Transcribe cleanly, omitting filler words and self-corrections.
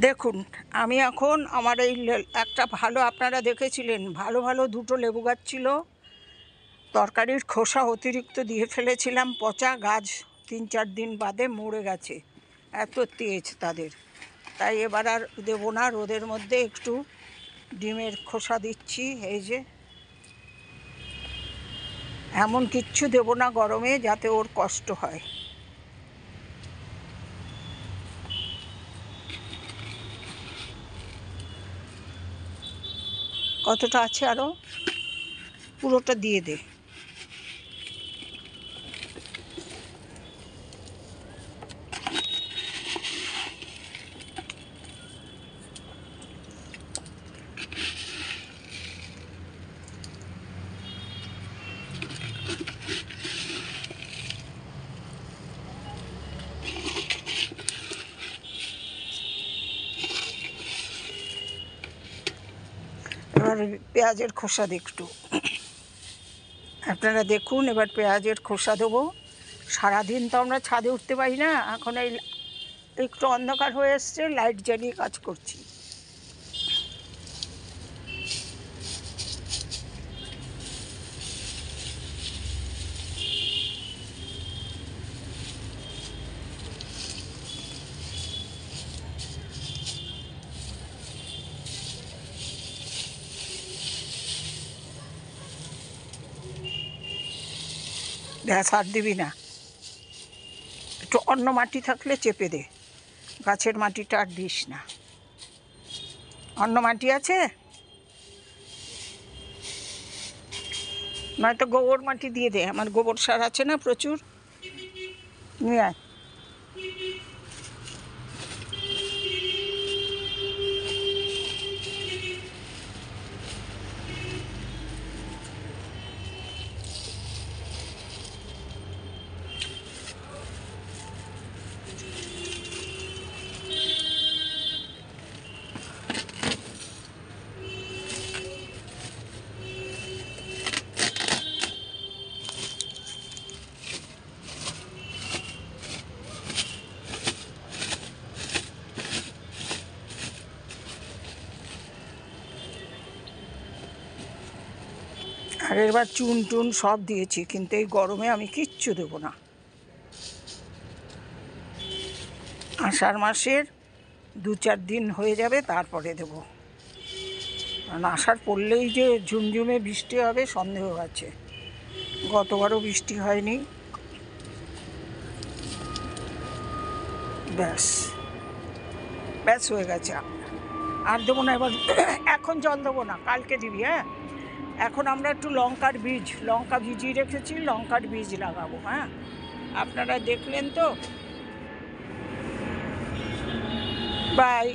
দেখুন, আমি এখন আমার এই একটা ভালো, আপনারা দেখেছিলেন, ভালো ভালো দুটো লেবু গাছ ছিল, তরকারির খোসা অতিরিক্ত দিয়ে ফেলেছিলাম, পচা গাছ 3-4 দিন বাদে মরে গেছে, এত তেজ তাদের। তাই এবার আর দেবো না, রোদের মধ্যে একটু ডিমের খোসা দিচ্ছি। এই যে এমন কিচ্ছু দেবো না গরমে যাতে ওর কষ্ট হয়। কতটা আছে আরও, পুরোটা দিয়ে দে। এবার পেঁয়াজের খোসা দিই একটু, আপনারা দেখুন। এবার পেঁয়াজের খোসা দেবো। সারাদিন তো আমরা ছাদে উঠতে পারি না, এখন এই একটু অন্ধকার হয়ে এসছে, লাইট জ্বালিয়ে কাজ করছি। ব্যাস, আর দিবি না। একটু অন্য মাটি থাকলে চেপে দে, গাছের মাটিটা আর দিস না। অন্য মাটি আছে, নয়তো গোবর মাটি দিয়ে দে, আমার গোবর সার আছে না প্রচুর, নিয়ে আয়। আর এবার চুন টুন সব দিয়েছি, কিন্তু এই গরমে আমি কিচ্ছু দেবো না। আষাঢ় মাসের 2-4 দিন হয়ে যাবে, তারপরে দেবো। কারণ আষাঢ় পড়লেই যে ঝুমঝুমে বৃষ্টি হবে সন্দেহ আছে, গতবারও বৃষ্টি হয়নি। ব্যাস ব্যাস হয়ে গেছে, আর দেবো না এবার। এখন জল দেবো না, কালকে দিবি। হ্যাঁ, এখন আমরা একটু লঙ্কা ভিজিয়ে রেখেছি, লঙ্কার বীজ লাগাবো। হ্যাঁ, আপনারা দেখলেন তো। বাই।